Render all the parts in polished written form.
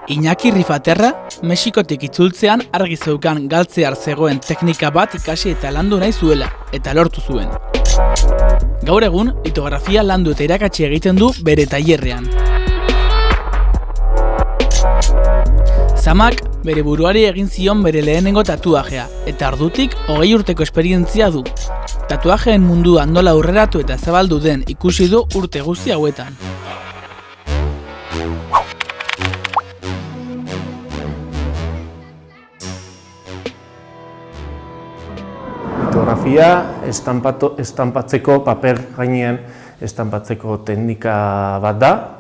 Iñaki Rifaterra, Mexikotik itzultzean argi zeukan galtzear zegoen teknika bat ikasi eta landu nahi zuela, eta lortu zuen. Gaur egun, litografia landu eta irakatsi egiten du bere tailerrean. Zamak bere buruari egin zion bere lehenengo tatuajea, eta ordutik 20 urteko esperientzia du. Tatuajeen mundua nola aurreratu eta zabaldu den ikusi du urte guzti hauetan. Litografia estanpatzeko paper gainean estanpatzeko teknika bat da,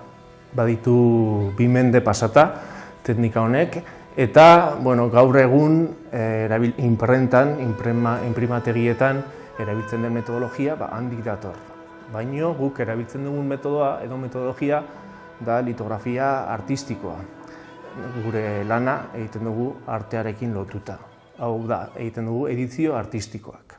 baditu 2 mende pasata teknika honek, eta gaur egun inprimategietan erabiltzen den metodologia handik dator. Baina guk erabiltzen dugun metodoa edo metodologia da litografia artistikoa. Gure lana egiten dugu artearekin lotuta. Hau da, egiten dugu edizio artistikoak.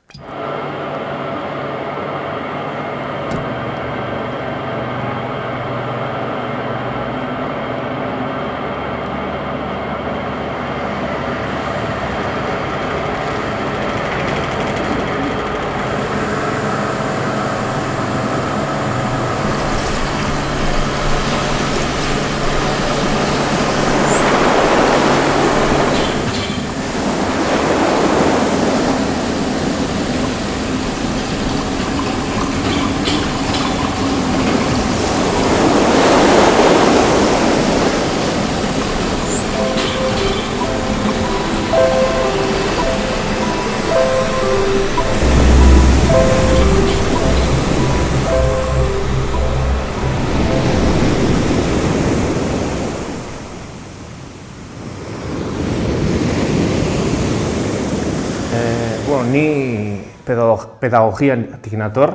Ni pedagogiatik nator,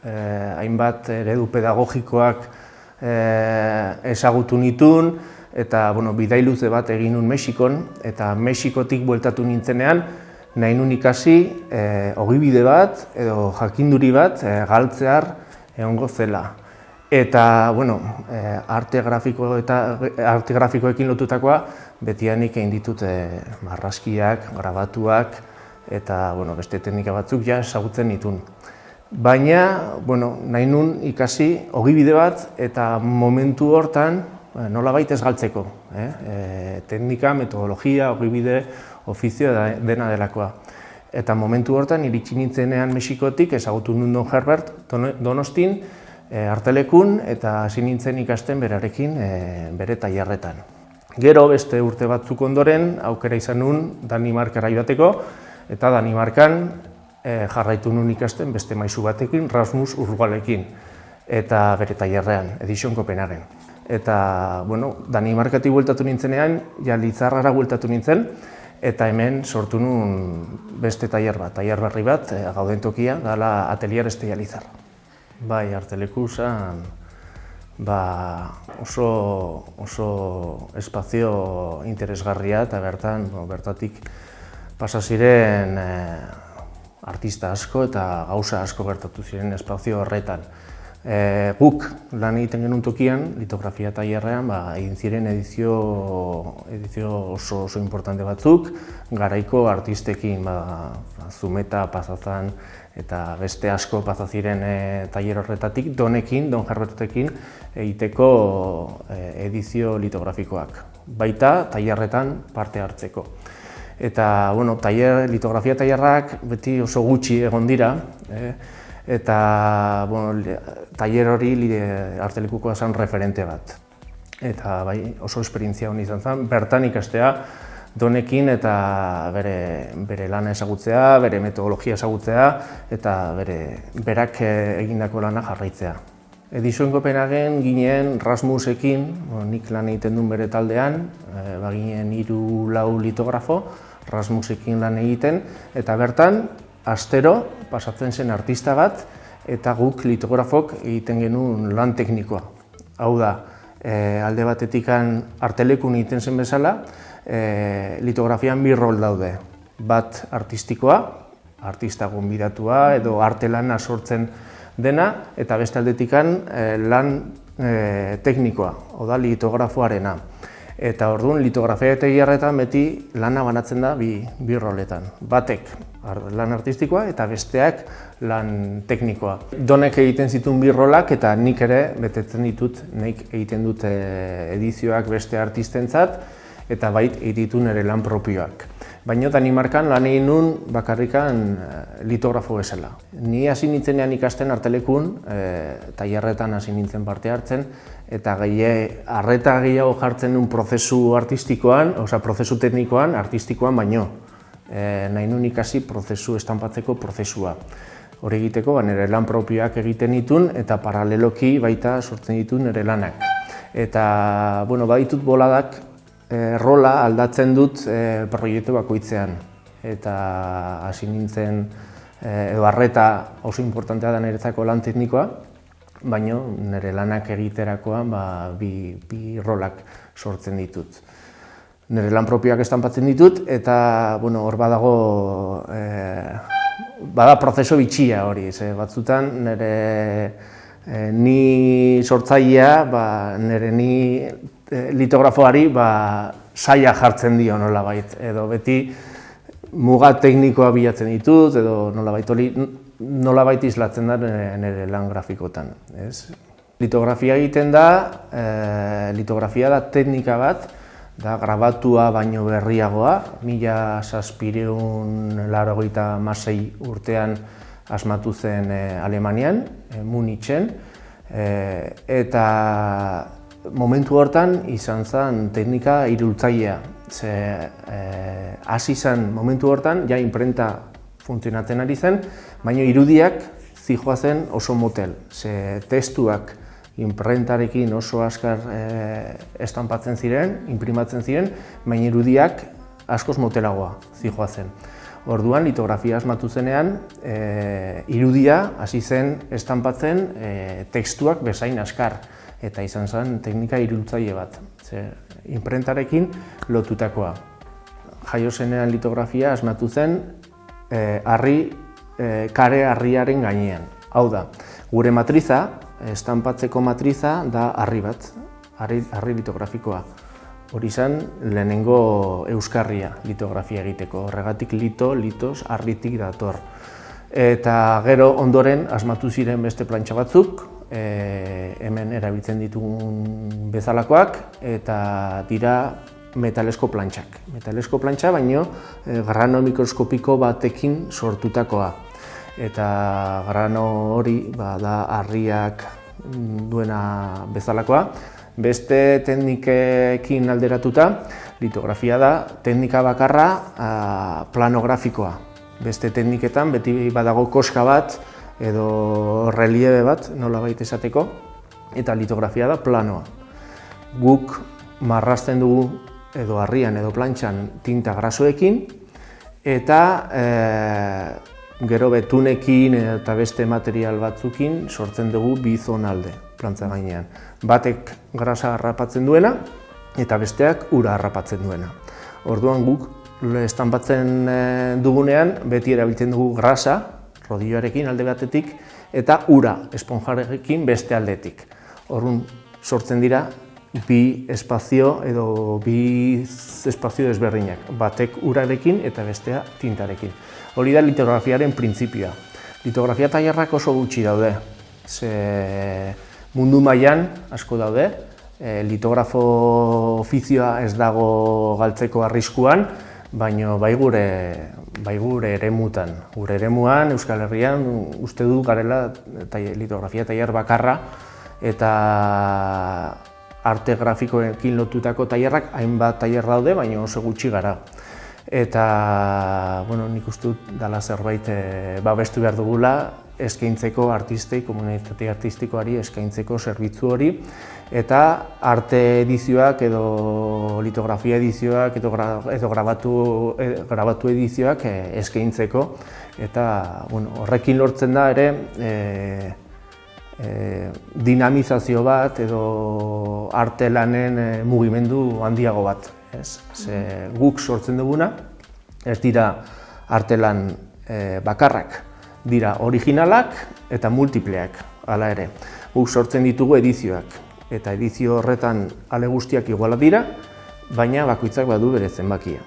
hainbat eredu pedagogikoak ezagutu nituen, eta bidai luze bat egin nun Mexikon, eta Mexikotik bueltatu nintzenean, nahi nun ikasi ogibide bat edo jakinduri bat galtzear egongo zela. Eta arte grafikoekin lotutakoa betianik egin ditut marrazkiak, grabatuak, eta beste teknika batzuk ezagutzen nituen. Baina nahi nun ikasi ogibide bat eta momentu hortan nolabait ez galtzeko. Teknika, metodologia, ogibide, ofizioa dena delakoa. Eta momentu hortan iritsi nintzenean Mexikotik ezagutu nun Don Herbert Donostin artelekun eta hasi nintzen ikasten berarekin bere tailerretan. Gero beste urte batzuk ondoren aukera izan nun Danimarkara joateko, eta Danimarkan jarraitu nun ikasten beste maisu batekin, Rasmus Urgalekin, eta bere tailerrean, Edition Copenhagen. Eta Danimarkatik bueltatu nintzenean, Lizarrara bueltatu nintzen, eta hemen sortu nun beste tailer berri bat, gauden tokia, dela Atelier Estella Lizar. Bai, arteleku zen oso espazio interesgarria, eta bertatik pasa ziren artista asko eta gauza asko gertatu ziren espazio horretan. Guk lan egiten genuen tokian, litografia tailerrean, egin ziren edizio oso importante batzuk, garaiko artistekin, Zumeta pasazan eta beste asko pasa ziren tailer horretatik, Don Herbertekin egiteko edizio litografikoak. Baita tailerretan parte hartzeko. Eta litografia tailerrak beti oso gutxi egon dira, eta tailer hori artelekukoa zen referente bat. Eta oso esperientzia honi izan zen, bertan ikastea Donekin eta bere lana ezagutzea, bere metodologia ezagutzea eta berak egindako lana jarraitzea. Edition Copenhagen ginen Rasmusekin, nik lan egiten duen bere taldean, ginen 3-4 litografo, Rasmusekin lan egiten, eta bertan astero pasatzen zen artista bat, eta guk litografok egiten genuen lan teknikoa. Hau da, alde batetik artelekun egiten zen bezala, litografian 2 rol daude. Bat artistikoa, artista gonbidatua edo arte lana sortzen dena, eta beste aldetikan lan teknikoa, oda litografoarena. Eta orduan, litografia eta tailerretan beti lana banatzen da bi roletan. Batek lan artistikoa eta besteak lan teknikoa. Donek egiten zituen bi rolak eta nik ere betetzen ditut, nik egiten dut edizioak beste artistentzat eta bait egiten nire lan propioak. Baina Danimarkan lan egin nun bakarrikan litografo bezala. Ni hasi nintzenean ikasten artelekun, tailerretan hasi nintzen parte hartzen, eta arreta gehiago jartzen nun prozesu artistikoan, prozesu teknikoan, artistikoan baino. Nahi nun ikasi prozesu estanpatzeko prozesua. Hori egiteko, nire lan propioak egiten ditun eta paraleloki baita sortzen ditun nire lanak. Eta, baditut boladak, rola aldatzen dut proiektu bakoitzean. Eta hasi nintzen, edo arreta oso importantea da niretzako lan teknikoa, baina nire lanak egiterakoan bi rolak sortzen ditut. Nire lan propioak estanpatzen ditut eta hor badago bada prozeso bitxia hori, batzutan ni sortzailea, nire ni litografoari saia jartzen dio nolabait, edo beti muga teknikoa bilatzen ditut, edo nolabait islatzen da nire lan grafikotan. Litografia egiten da, litografia da teknika bat, da grabatua baino berriagoa, 1786 urtean asmatu zen Alemanian, Munichen, eta momentu hortan izan zen teknika irultzailea. Hasi zen momentu hortan, ja inprenta funtzionatzen ari zen, baina irudiak zihoazen oso motel. Testuak inprentarekin oso azkar estanpatzen ziren, inprimatzen ziren, baina irudiak askoz motelagoa zihoazen. Orduan, litografia asmatu zenean, irudia hasi zen estanpatzen testuak bezain askar. Eta izan zen teknika irultzaile bat, inprentarekin lotutakoa. Jaio zenean litografia asmatu zen kare harriaren gainean. Hau da, gure matriza, estanpatzeko matriza da harri bat, harri litografikoa. Hori zen lehenengo euskarria litografia egiteko, horregatik litos, harritik dator. Eta gero ondoren asmatu ziren beste plantxa batzuk, hemen erabiltzen ditugun bezalakoak, eta dira metalesko plantxak. Metalesko plantxa baino grano mikroskopiko batekin sortutakoa. Eta grano hori da harriak duena bezalakoa. Beste teknikekin alderatuta, litografia da teknika bakarra planografikoa. Beste tekniketan beti badago koska bat edo relieve bat, nolabait esateko, eta litografia da planoa. Guk marrazten dugu edo harrian edo plantxan tinta grasoekin, eta gero betunekin eta beste material batzukin sortzen dugu bi zonalde plantza gainean. Batek grasa harrapatzen duena eta besteak ura harrapatzen duena. Orduan guk estanpatzen dugunean beti erabiltzen dugu grasa, rodilloarekin alde batetik, eta ura esponjarekin beste aldetik. Orduan sortzen dira bi espazio desberdinak, batek urarekin eta bestea tintarekin. Hori da litografiaren printzipioa. Litografia tailerrak oso gutxi daude. Mundu mailan asko daude. Litografo ofizioa ez dago galtzeko arriskuan, baina bai gure eremutan. Gure eremuan, Euskal Herrian, uste du garela litografia tailer bakarra, eta arte grafikoekin lotutako tailerrak hainbat tailer daude, baina oso gutxi gara. Eta, nik uste dut dela zerbait babestu behar dugula eskaintzeko artistei, komunitate artistikoari eskaintzeko zerbitzu hori, eta arte edizioak edo litografia edizioak edo grabatu edizioak eskaintzeko, eta horrekin lortzen da ere dinamizazio bat edo arte lanen mugimendu handiago bat. Guk sortzen duguna, ez dira arte lan bakarrak, dira originalak eta multipleak, hala ere. Guk sortzen ditugu edizioak, eta edizio horretan ale guztiak iguala dira, baina bakoitzak badu bere zenbakia.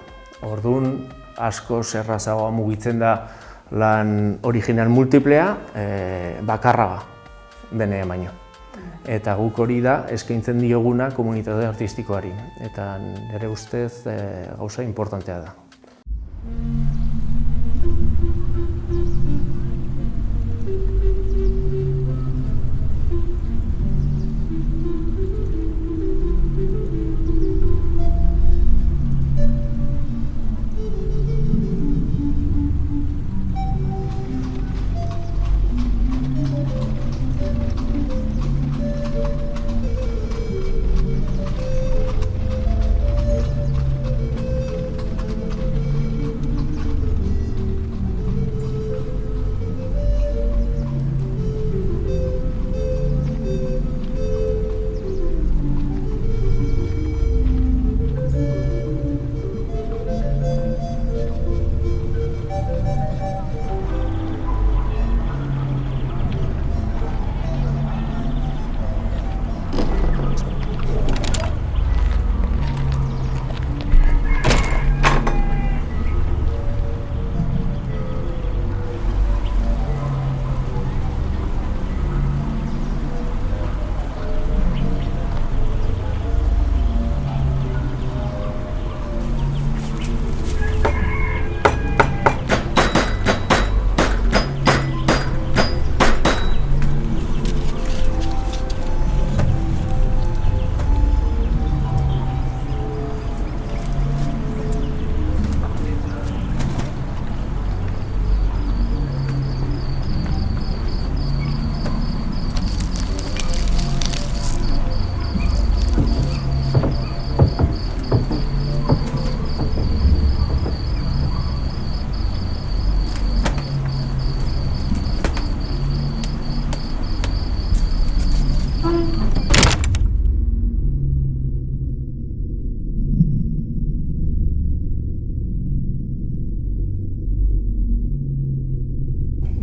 Orduan, asko errazagoa mugitzen da lan original multiplea bakarraga denean baino. Eta guk hori da eskaintzen dioguna komunitate artistikoari. Eta nire ustez gauza importantea da.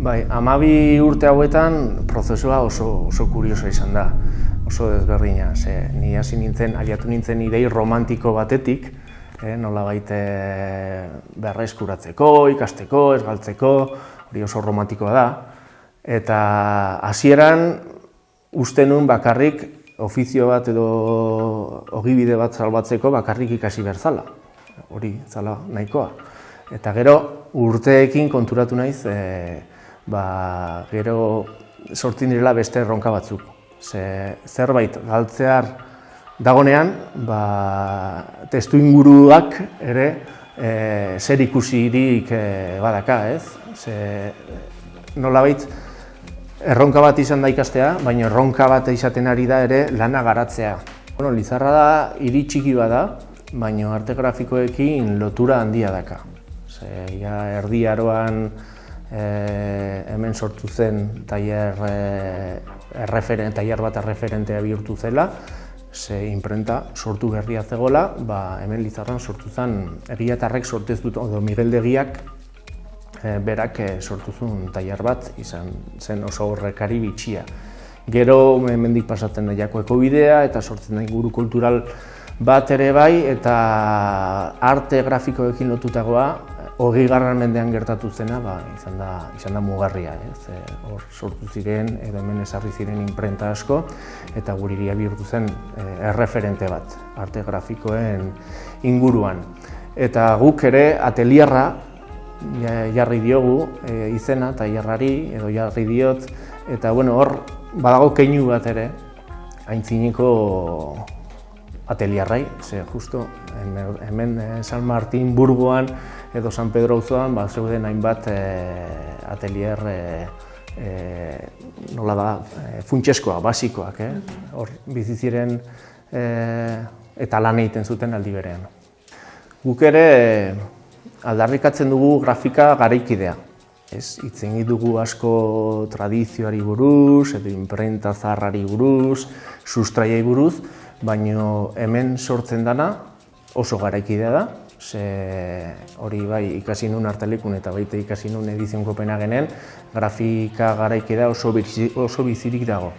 Bai, 12 urte hauetan prozesua oso kuriosoa izan da, oso desberdina. Ni abiatu nintzen idei romantiko batetik, nolabait berreskuratzeko, ikasteko, ez galtzeko, hori oso romantikoa da. Eta hasieran uste nuen bakarrik ofizio bat edo ogibide bat salbatzeko bakarrik ikasi behar zala. Hori zala nahikoa. Eta gero urteekin konturatu naiz, gero sortzen direla beste erronka batzuk. Zerbait galtzear dagonean, testu inguruak ere zer ikusirik badaka, ez? Nolabait erronka bat izan da ikastea, baina erronka bat izaten ari da ere lana garatzea. Lizarra da hiri txiki bada, baina arte grafikoekin lotura handia daka. Erdi Aroan hemen sortu zen tailer bat erreferentea bihurtu zela, imprenta sortu berria zegoela, hemen Lizarran sortu zen egiatarrek sortez dut, edo Miguel de Egiak berak sortu zuen tailer bat, izan zen oso horrekari bitxia. Gero hemendik pasatzen da Jakoeko bidea eta sortzen da inguru kultural bat ere bai, eta arte grafikoekin lotutagoa 20. mendean gertatu zena izan da mugarria. Hor sortu ziren, edo hemen ezarri ziren inprenta asko, eta gure hiria bihurtu zen erreferente bat, arte grafikoen inguruan. Eta guk ere atelierra jarri diogu izena, tailerrari, edo jarri diot, eta hor badago keinu bat ere, aintzineko atelierrai, justo hemen San Martin Burgoan edo San Pedro auzoan zeuden hainbat atelier nola da, funtseskoak, basikoak, hor bizi ziren eta lan egiten zuten aldi berean. Guk ere aldarrikatzen dugu grafika garaikidea. Hitz egin dugu asko tradizioari buruz, edo inprenta zaharrari buruz, sustraiei buruz, baina hemen sortzen dana oso garaikidea da. Hori bai ikasi nuen Artelekun eta baita ikasi nuen Edizion Kopenhagenen, grafika garaikidea oso bizirik dago.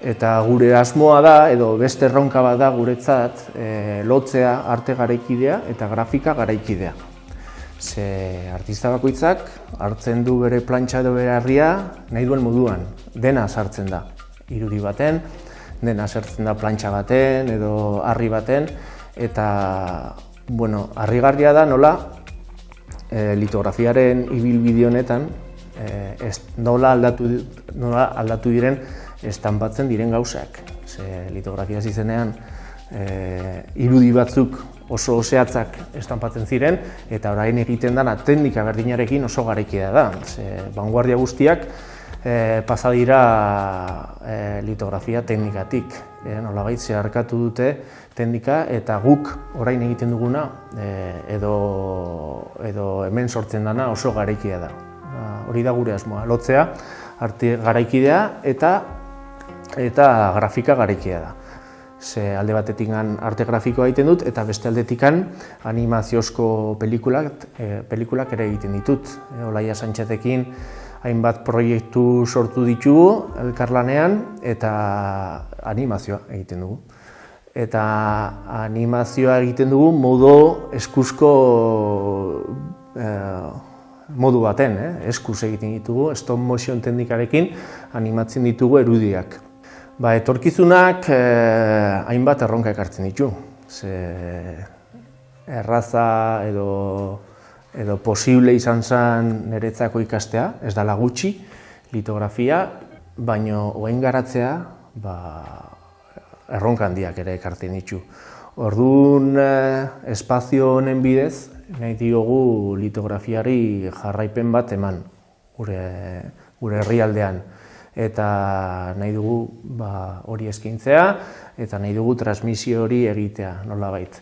Eta gure asmoa da, edo beste erronka bat da guretzat, lotzea arte garaikidea eta grafika garaikidea. Ze artista bakoitzak hartzen du bere plantxa edo bere harria nahi duen moduan, dena sartzen da. Irudi baten, dena sartzen da plantxa baten edo harri baten, eta harrigarria da nola litografiaren ibilbide honetan nola aldatu diren estanpatzen diren gauzak. Litografia izenean irudi batzuk oso zehatzak estanpatzen ziren, eta orain egiten dena teknika berdinarekin oso garaikia da. Vanguardia guztiak pasa dira litografia teknikatik. Nolabait zeharkatu dute teknika, eta guk orain egiten duguna edo hemen sortzen dena oso garaikia da. Hori da gure asmoa, lotzea arte garaikidea eta grafika garaikia da. Ze alde batetik arte grafikoa egiten dut, eta beste aldetik animaziozko pelikulak ere egiten ditut. Olaia Santxetekin hainbat proiektu sortu ditugu elkarlanean, eta animazioa egiten dugu. Eta animazioa egiten dugu modu eskuzko modu baten, eskuz egiten ditugu, stop motion teknikarekin animatzen ditugu erudiak. Etorkizunak hainbat erronka ekartzen ditu. Erraza edo posible izan zen niretzako ikastea, ez dela gutxi, litografia, baina orain garatzea erronka handiak ere ekartzen ditu. Orduan, espazio honen bidez, nahi diogu litografiari jarraipen bat eman gure herrialdean. Eta nahi dugu hori eskaintzea, eta nahi dugu transmisio hori egitea, nolabait.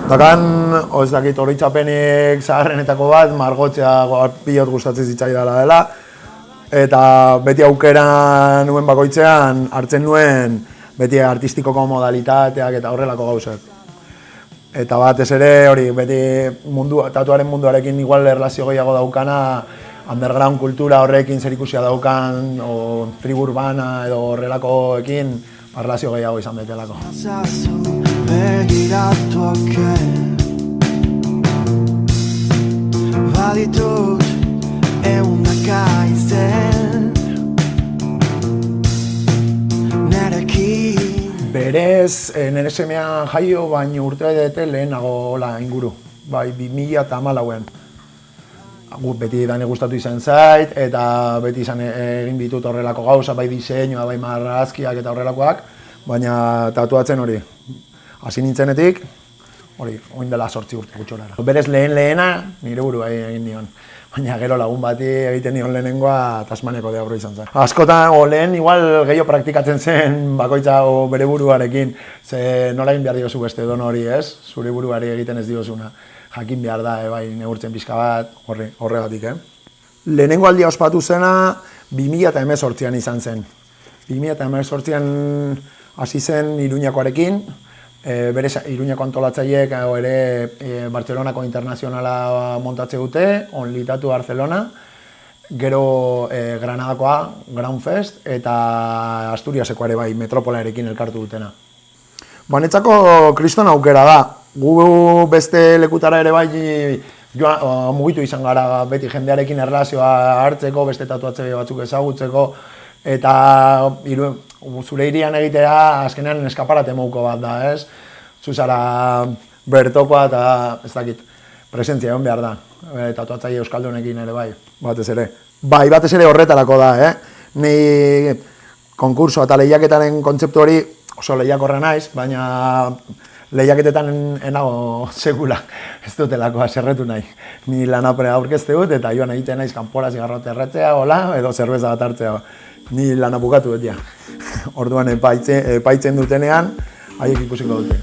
Dakan, ez dakit oroitzapenik zaharrenetako bat, margotzea pilot gustatzen zitzaidala dela. Eta beti aukera nuen bakoitzean hartzen nuen beti artistikoko modalitateak eta horrelako gauzak. Eta batez ere hori, beti tatuaren munduarekin igual erlazio gehiago daukana, underground kultura horrekin zerikusia daukan, o tribu urbana edo horrelakoekin erlazio gehiago izan betelako. Begiratuak baditut eundaka izen nerekin. Berez, nire semean jaio, baina urte dute lehenago inguru, bai 2014an. Beti dane gustatu izan zait, eta beti izan egin ditut horrelako gauza, bai diseinua, bai marrazkiak eta horrelakoak, baina tatuatzen hori. Hasi nintzenetik, hori, oin dela 8 urte gutxorara. Berez lehena nire burua egin nion, baina gero lagun bati egiten nion lehenengoa Tasmaniako deabro izan zen. Askotan, lehen igual gehiago praktikatzen zen bakoitza bere buruarekin, ze nola egin behar diozu beste don hori, ez? Zure buruari egiten ez diozuna. Jakin behar da, bai, neurtzen pixka bat, horregatik, Lehenengo aldia ospatu zena 2018an izan zen. 2018an hasi zen Iruñakoarekin, bere Iruñako antolatzaileek ere Bartzelonako internazionala montatze dute, Onlitatu Barcelona, gero Granadakoa, Ground Fest, eta Asturiaseko ere bai, Metropolarekin elkartu dutena. Banetzako kriston aukera da. Gu beste lekutara ere bai mugitu izan gara beti jendearekin erlazioa hartzeko, beste tatuatzaile batzuk ezagutzeko, eta zure hirian egitea azkenean eskaparate mouko bat da, ez? Zuzara bertokoa eta ez dakit, presentzia egon behar da, tatuatzaile euskaldunekin ere bai, batez ere. Bai, batez ere horretarako da, Ni konkurso eta lehiaketaren kontzeptu hori oso lehiakorra naiz, baina lehiaketetan enago sekula ez dutelako haserretu nahi. Ni lanapre aurkezte dut eta joan egiten naiz kanpora zigarrote erretzea, edo zerbeza bat hartzea. Ni lana bukatu dut ja. Orduan epaitzen dutenean, haiek ikusiko dute.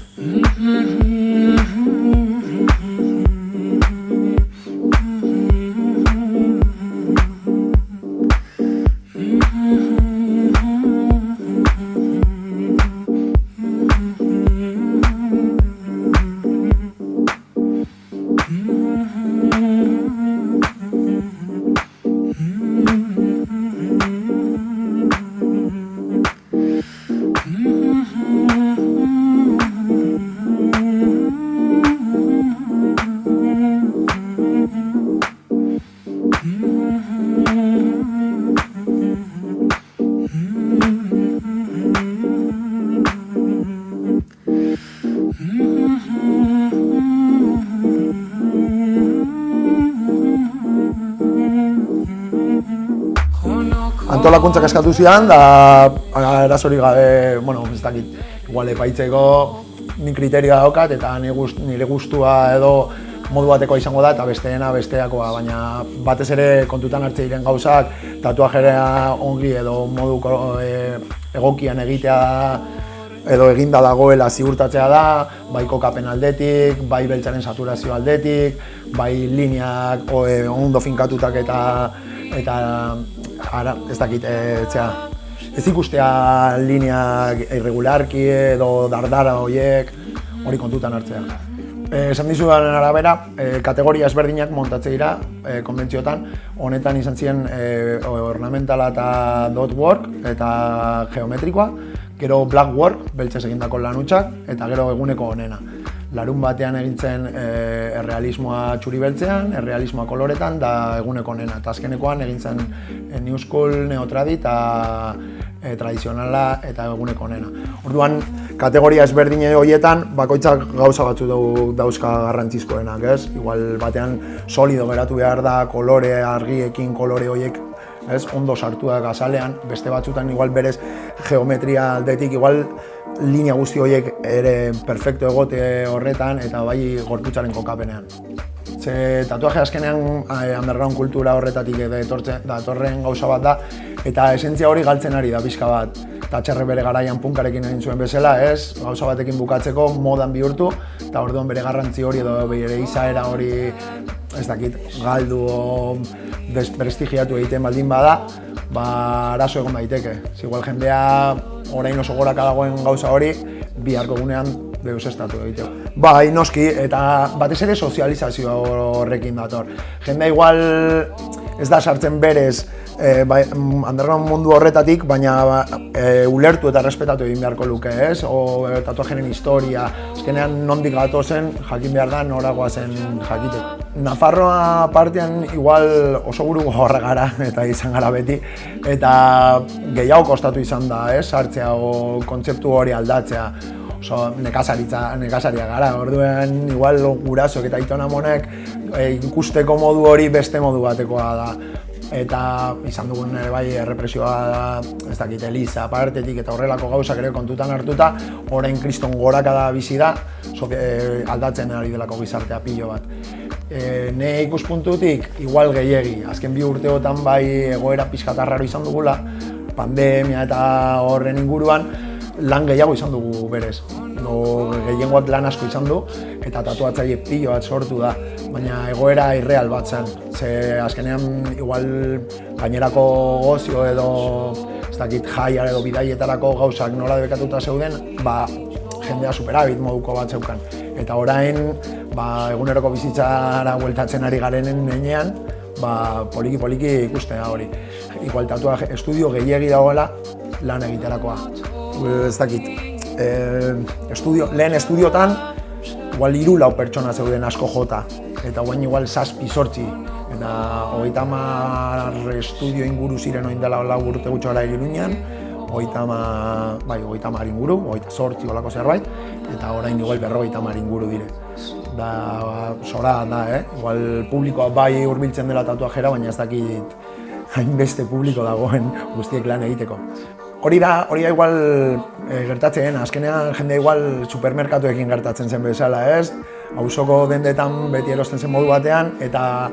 Antolakuntzak eskatu zidan, da arazorik gabe, ez dakit, igual epaitzeko ni kriterioa daukat eta nire gustua edo modu batekoa izango da eta besteena besteakoa, baina batez ere kontutan hartze diren gauzak, tatuajera ongi edo modu egokian egitea edo eginda dagoela ziurtatzea da, bai kokapen aldetik, bai beltzaren saturazio aldetik, bai lineak ondo finkatutak eta ez dakit, ez ikustea lineak irregularki edo dardara horiek, hori kontutan hartzea. Esan dizudaren arabera, kategoria ezberdinak montatze dira konbentziotan, honetan izan ziren ornamentala eta dot work eta geometrikoa, gero black work, beltzez egindako lanutxak, eta gero eguneko onena. Larun batean egintzen errealismoa txuri beltzean, errealismoa koloretan, da eguneko onena. Eta azkenekoan egintzen new school, neotradi eta tradizionala eta eguneko onena. Orduan, kategoria ezberdine horietan, bakoitzak gauza batzu dauzka garrantzizkoenak, ez? Igual batean solido geratu behar da, kolore argiekin, kolore horiek ondo sartuak azalean, beste batzutan igual berez geometria aldetik, igual linea guzti horiek ere perfecto egote horretan eta bai gorputzaren kokapenean. Ze tatuaje azkenean underground kultura horretatik datorren gauza bat da eta esentzia hori galtzen ari da pixka bat. Tatxerre bere garaian punkarekin egin zuen bezala, gauza batekin bukatzeko modan bihurtu eta orduan bere garrantzi hori edo bere izaera hori ez dakit, galdu o desprestigiatu egiten baldin bada, arazo egon daiteke. Igual jendea orain oso goraka dagoen gauza hori, biharko egunean deusestatu egiteko. Bai, noski, eta batez ere sozializazioa horrekin dator. Jendea igual ez da sartzen berez underground mundu horretatik, baina ulertu eta respetatu egin beharko luke, ez? O tatuajeren historia, azkenean nondik gatozen jakin behar da noragoa zen jakiteko. Nafarroa partean igual oso buru gogorra gara eta izan gara beti, eta gehiago kostatu izan da, ez? Sartzea o kontzeptu hori aldatzea. Oso nekasaria gara, orduan igual gurasoek eta aitonamonek ikusteko modu hori beste modu batekoa da. Eta izan dugun ere bai errepresioa da, ez dakit, Eliza partetik eta horrelako gauzak ere kontutan hartuta, orain kriston gorakada bizi da, aldatzen ari delako gizartea pilo bat. Ne ikuspuntutik, igual gehiegi, azken 2 urteotan bai egoera pixkatarraro izan dugula, pandemia eta horren inguruan, lan gehiago izan dugu berez. Gehiengoak lan asko izan du eta tatuatzaile pilo bat sortu da, baina egoera irreal bat zen. Ze azkenean igual gainerako gozio edo ez dakit jaiar edo bidaietarako gauzak nola debekatuta zeuden, jendea superabit moduko bat zeukan. Eta orain eguneroko bizitzara bueltatzen ari garenen nenean, poliki ikustea hori. Igual tatuaje estudio gehiegi dagoela lan egiterakoa. Ez dakit, lehen estudiotan, igual 3-4 pertsona zeuden asko jota, eta guain igual 7-8, eta 30 estudio inguru ziren oin dela 4 urte gutxo gara Iruñan, 30 inguru, 28 olako zerbait, eta orain igual 50 inguru dire. Da, zora da, igual publikoa bai hurbiltzen dela tatuajera, baina ez dakit hainbeste publiko dagoen guztiek lan egiteko. Hori da igual gertatzen, azkenean jendea igual supermerkatuekin gertatzen zen bezala, ez? Auzoko dendetan beti erosten zen modu batean, eta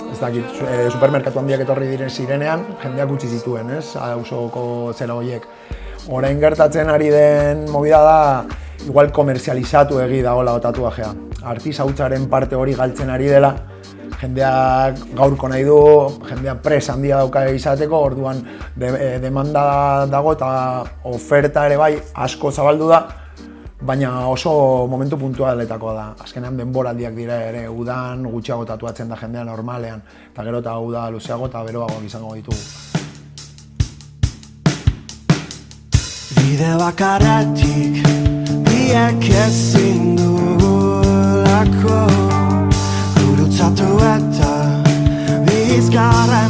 ez dakit, supermerkatu handiak etorri diren zirenean, jendeak utzi zituen, ez? Auzoko zera horiek. Orain gertatzen ari den movida da, igual komerzializatu egi dagoela tatuajea. Artisautzaren parte hori galtzen ari dela, jendeak gaurko nahi du, jendeak pres handia dauka izateko, orduan demanda dago eta oferta ere bai asko zabaldu da, baina oso momentu puntualetakoa da. Azkenean denboraldiak dira ere, udan gutxiago tatuatzen da jendea normalean, eta gero eta uda luzeago eta beroagoak izango ditugu. Bide bakarretik biek ezin dugulako gurutzatu eta bizkarra